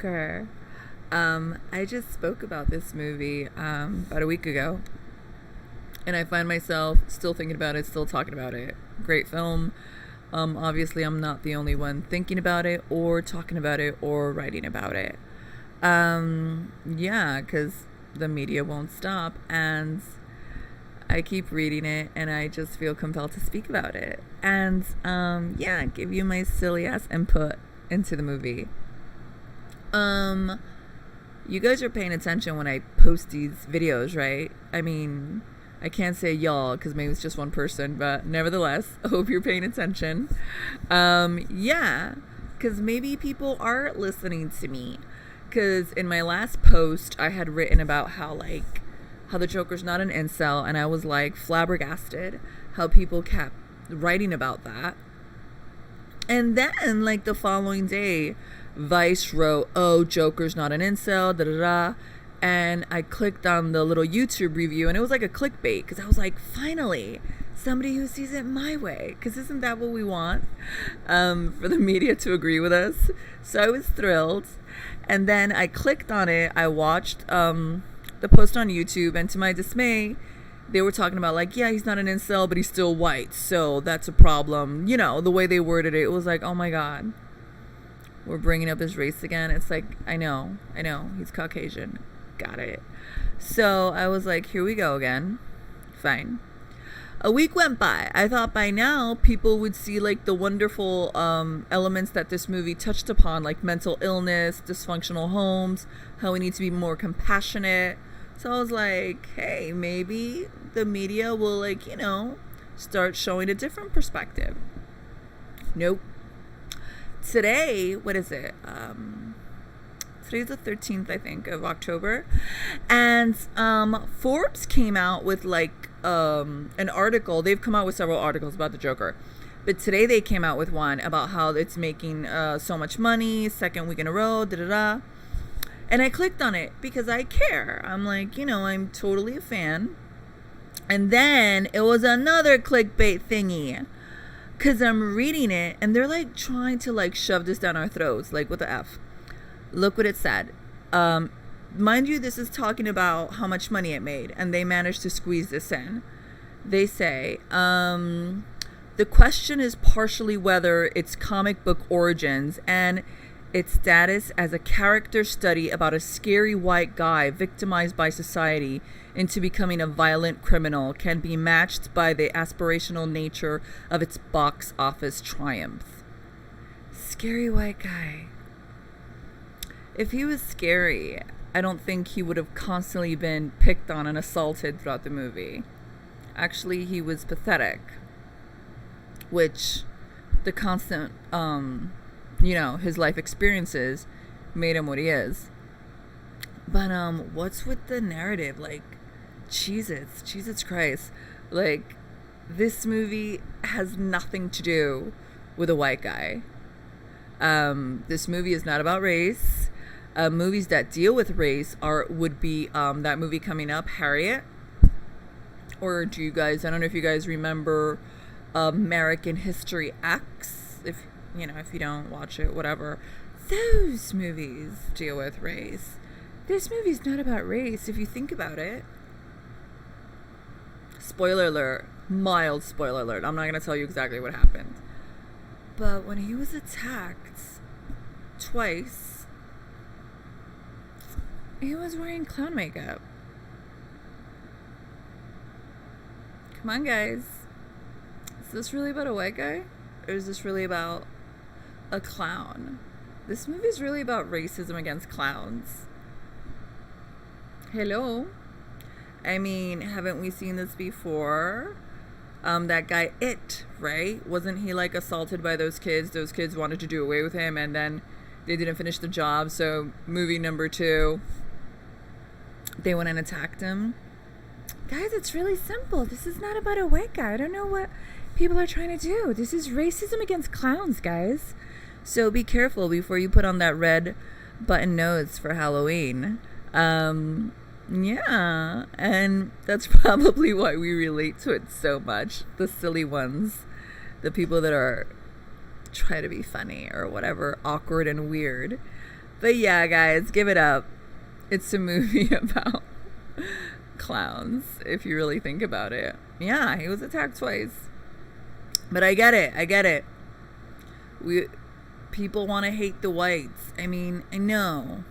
Joker. I just spoke about this movie about a week ago, and I find myself still thinking about it, still talking about it. Great film. Obviously, I'm not the only one thinking about it, or talking about it, or writing about it. Yeah, because the media won't stop, and I keep reading it, and I just feel compelled to speak about it. And yeah, give you my silly ass input into the movie. You guys are paying attention when I post these videos, right? I mean, I can't say y'all because maybe it's just one person, but nevertheless, I hope you're paying attention. Yeah, because maybe people are listening to me. Because in my last post, I had written about how the Joker's not an incel, and I was like flabbergasted how people kept writing about that. And then, like, the following day, Vice wrote, "Oh, Joker's not an incel, da da da." And I clicked on the little YouTube review, and it was like a clickbait, because I was like, finally, somebody who sees it my way, because isn't that what we want? For the media to agree with us. So I was thrilled. And then I clicked on it. I watched the post on YouTube, and to my dismay, they were talking about, like, yeah, he's not an incel, but he's still white, so that's a problem. You know, the way they worded it, it was like, oh my God, we're bringing up his race again. It's like, I know, he's Caucasian. Got it. So I was like, here we go again. Fine. A week went by. I thought by now people would see, like, the wonderful elements that this movie touched upon, like mental illness, dysfunctional homes, how we need to be more compassionate. So I was like, hey, maybe the media will, like, start showing a different perspective. Nope. Today, what is it? Today's the 13th, I think, of October. And Forbes came out with, like, an article. They've come out with several articles about the Joker. But today they came out with one about how it's making so much money, second week in a row, da-da-da. And I clicked on it because I care. I'm like, I'm totally a fan. And then it was another clickbait thingy. Because I'm reading it, and they're, like, trying to, like, shove this down our throats, like, with the F. Look what it said. Mind you, this is talking about how much money it made, and they managed to squeeze this in. They say, the question is partially whether its comic book origins and its status as a character study about a scary white guy victimized by society into becoming a violent criminal can be matched by the aspirational nature of its box office triumph. Scary white guy. If he was scary, I don't think he would have constantly been picked on and assaulted throughout the movie. Actually, he was pathetic, which the constant, his life experiences made him what he is. But what's with the narrative? Like, Jesus Christ. Like, this movie has nothing to do with a white guy. This movie is not about race. Movies that deal with race would be that movie coming up, Harriet. Or do you guys, I don't know if you guys remember American History X. If you don't watch it, whatever. Those movies deal with race. This movie's not about race if you think about it. Spoiler alert. Mild spoiler alert. I'm not going to tell you exactly what happened. But when he was attacked twice, he was wearing clown makeup. Come on, guys. Is this really about a white guy? Or is this really about a clown? This movie's really about racism against clowns. Hello? I mean, haven't we seen this before? That guy, It, right? Wasn't he, like, assaulted by those kids? Those kids wanted to do away with him, and then they didn't finish the job, so movie number 2, they went and attacked him. Guys, it's really simple. This is not about a white guy. I don't know what people are trying to do. This is racism against clowns, guys. So be careful before you put on that red button nose for Halloween. Yeah, and that's probably why we relate to it so much. The silly ones, the people that are try to be funny or whatever, awkward and weird. But yeah, guys, give it up. It's a movie about clowns, if you really think about it. Yeah, he was attacked twice. But I get it. I get it. People want to hate the whites. I mean, I know.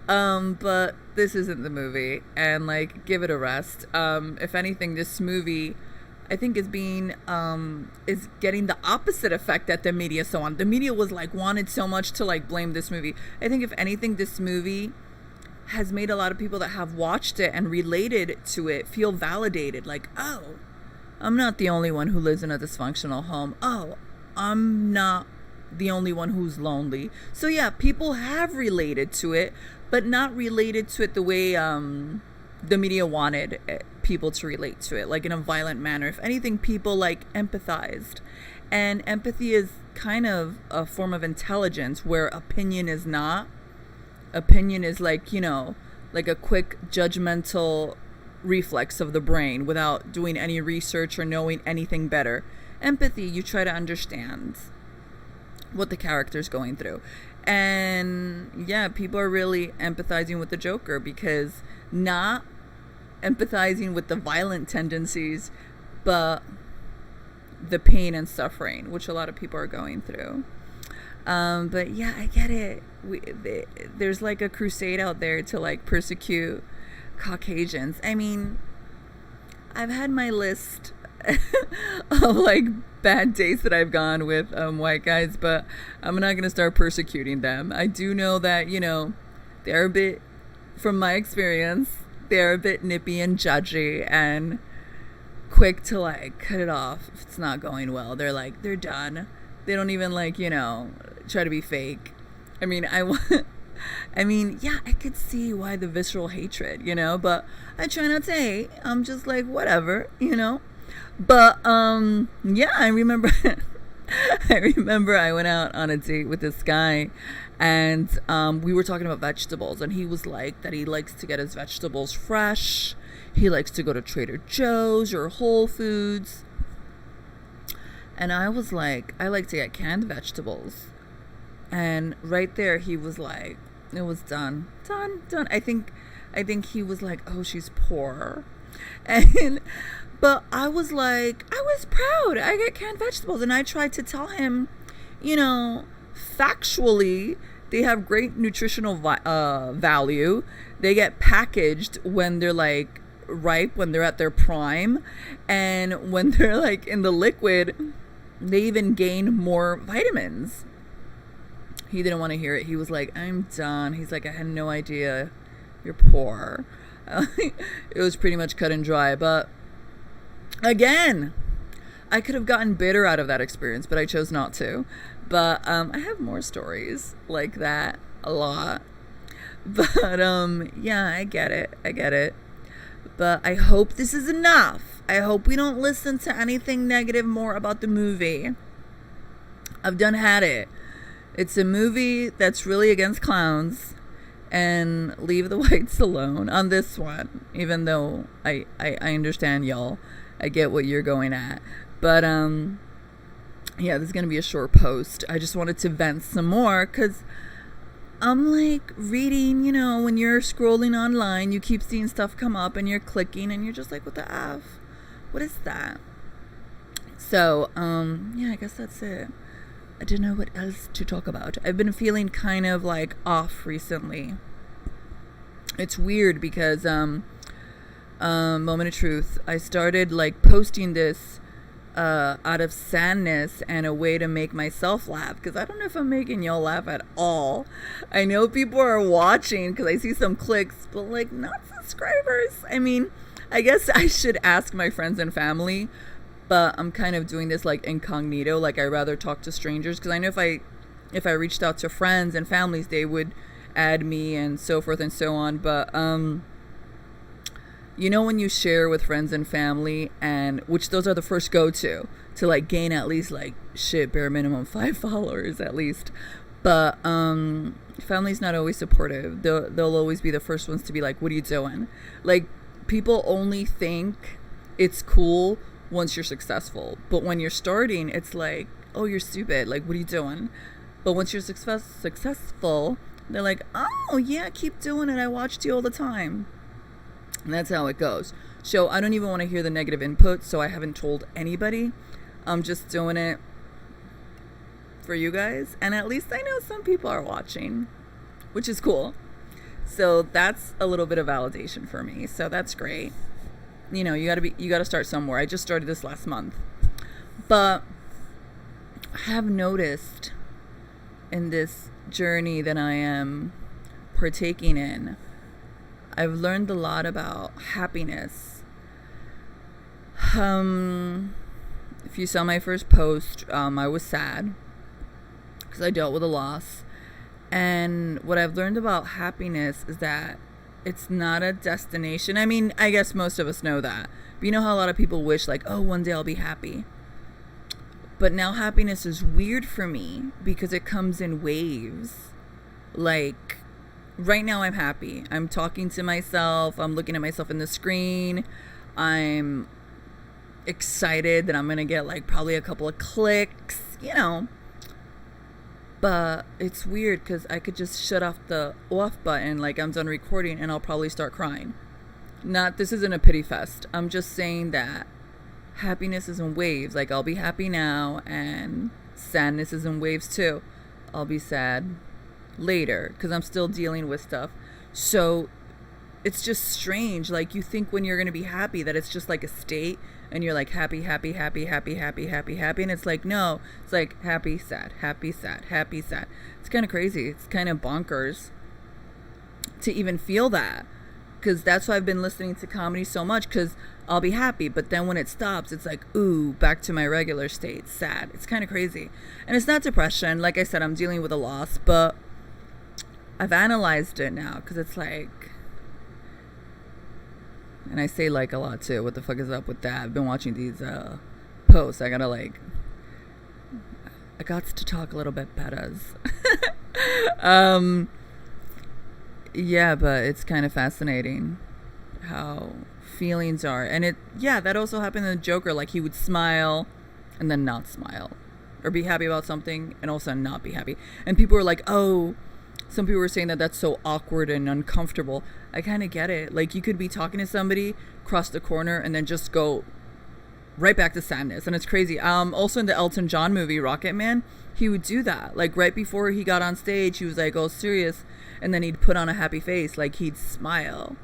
But this isn't the movie, and like, give it a rest. If anything, this movie, I think, is getting the opposite effect that the media so on. The media was like wanted so much to like blame this movie. I think if anything, this movie has made a lot of people that have watched it and related to it feel validated. Like, oh, I'm not the only one who lives in a dysfunctional home. Oh, I'm not the only one who's lonely. So yeah, people have related to it, but not related to it the way the media wanted people to relate to it, like in a violent manner. If anything, people like empathized. And empathy is kind of a form of intelligence, where opinion is not. Opinion is like, like a quick judgmental reflex of the brain without doing any research or knowing anything better. Empathy, you try to understand what the character's going through. And yeah, people are really empathizing with the Joker, because not empathizing with the violent tendencies, but the pain and suffering, which a lot of people are going through. But yeah, I get it. There's like a crusade out there to like persecute Caucasians. I mean, I've had my list of like bad dates that I've gone with white guys, but I'm not gonna start persecuting them. I do know that, they're a bit, from my experience, they're a bit nippy and judgy and quick to like cut it off if it's not going well. They're done. They don't even like, try to be fake. I mean, yeah, I could see why the visceral hatred, but I try not to hate. I'm just like, whatever, But yeah, I remember I went out on a date with this guy, and we were talking about vegetables, and he was like that he likes to get his vegetables fresh. He likes to go to Trader Joe's or Whole Foods. And I was like, I like to get canned vegetables. And right there he was like, it was done. I think he was like, oh, she's poor. But I was like, I was proud. I get canned vegetables. And I tried to tell him, factually, they have great nutritional value. They get packaged when they're like ripe, when they're at their prime. And when they're like in the liquid, they even gain more vitamins. He didn't want to hear it. He was like, I'm done. He's like, I had no idea you're poor. It was pretty much cut and dry. But again, I could have gotten bitter out of that experience, but I chose not to. But I have more stories like that, a lot. But yeah, I get it. But I hope this is enough. I hope we don't listen to anything negative more about the movie. I've done had it. It's a movie that's really against clowns, and leave the whites alone on this one, even though I understand y'all. I get what you're going at. But yeah, this is going to be a short post. I just wanted to vent some more, because I'm like reading, when you're scrolling online, you keep seeing stuff come up and you're clicking and you're just like, what the F? What is that? So, yeah, I guess that's it. I don't know what else to talk about. I've been feeling kind of like off recently. It's weird because, moment of truth, I started like posting this out of sadness and a way to make myself laugh, because I don't know if I'm making y'all laugh at all. I know people are watching because I see some clicks, but like not subscribers. I mean, I guess I should ask my friends and family, but I'm kind of doing this like incognito. Like, I'd rather talk to strangers, because I know if I reached out to friends and families, they would add me and so forth and so on. But when you share with friends and family, and which those are the first to like gain at least like bare minimum 5 followers at least. But family's not always supportive. They'll always be the first ones to be like, what are you doing? Like, people only think it's cool once you're successful, but when you're starting, it's like, oh, you're stupid, like, what are you doing? But once you're successful, they're like, oh, yeah, keep doing it. I watched you all the time. And that's how it goes. So I don't even want to hear the negative input, so I haven't told anybody. I'm just doing it for you guys. And at least I know some people are watching, which is cool. So that's a little bit of validation for me. So that's great. You know, you got to start somewhere. I just started this last month. But I have noticed in this journey that I am partaking in, I've learned a lot about happiness. If you saw my first post, I was sad because I dealt with a loss. And what I've learned about happiness is that it's not a destination. I mean, I guess most of us know that. But you know how a lot of people wish, like, oh, one day I'll be happy. But now happiness is weird for me because it comes in waves. Like, right now I'm happy. I'm talking to myself. I'm looking at myself in the screen. I'm excited that I'm going to get, like, probably a couple of clicks, you know. But it's weird because I could just shut off the off button, like I'm done recording, and I'll probably start crying. This isn't a pity fest. I'm just saying that happiness is in waves. Like, I'll be happy now, and sadness is in waves too. I'll be sad later because I'm still dealing with stuff. So it's just strange. Like, you think when you're going to be happy that it's just like a state, and you're like happy, happy, happy, happy, happy, happy, happy. And it's like, no, it's like happy, sad, happy, sad, happy, sad. It's kind of crazy. It's kind of bonkers to even feel that. Because that's why I've been listening to comedy so much, because I'll be happy. But then when it stops, it's like, ooh, back to my regular state, sad. It's kind of crazy. And it's not depression. Like I said, I'm dealing with a loss. But I've analyzed it now, because it's like, and I say like a lot too. What the fuck is up with that? I've been watching these posts. I got to talk a little bit better. Yeah, but it's kind of fascinating how feelings are. And that also happened in the Joker. Like, he would smile and then not smile, or be happy about something and also not be happy. And people were like, oh, some people were saying that that's so awkward and uncomfortable. I kind of get it. Like, you could be talking to somebody, cross the corner, and then just go right back to sadness. And it's crazy. Also in the Elton John movie, Rocket Man, he would do that. Like, right before he got on stage, he was like, oh, serious. And then he'd put on a happy face. Like, he'd smile.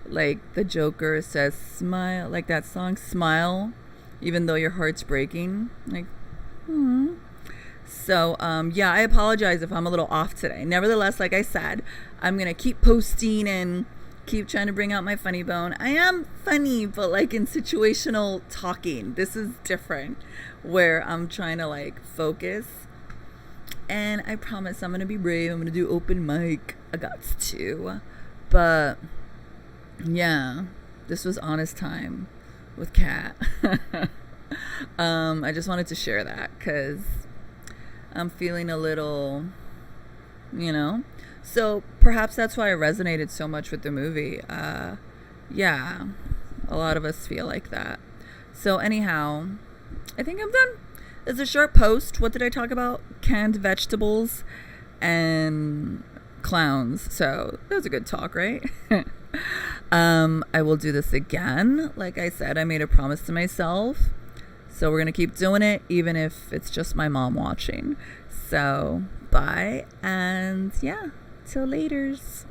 Like, the Joker says, smile. Like that song, Smile, even though your heart's breaking. Like, So, I apologize if I'm a little off today. Nevertheless, like I said, I'm going to keep posting and keep trying to bring out my funny bone. I am funny, but like in situational talking. This is different, where I'm trying to like focus. And I promise I'm going to be brave. I'm going to do open mic. I got to. But, yeah, this was Honest Time with Kat. I just wanted to share that because I'm feeling a little, so perhaps that's why I resonated so much with the movie. A lot of us feel like that. So anyhow, I think I'm done. It's a short post. What did I talk about? Canned vegetables and clowns. So that was a good talk, right? I will do this again. Like I said, I made a promise to myself. So we're going to keep doing it, even if it's just my mom watching. So, bye. And yeah, till laters.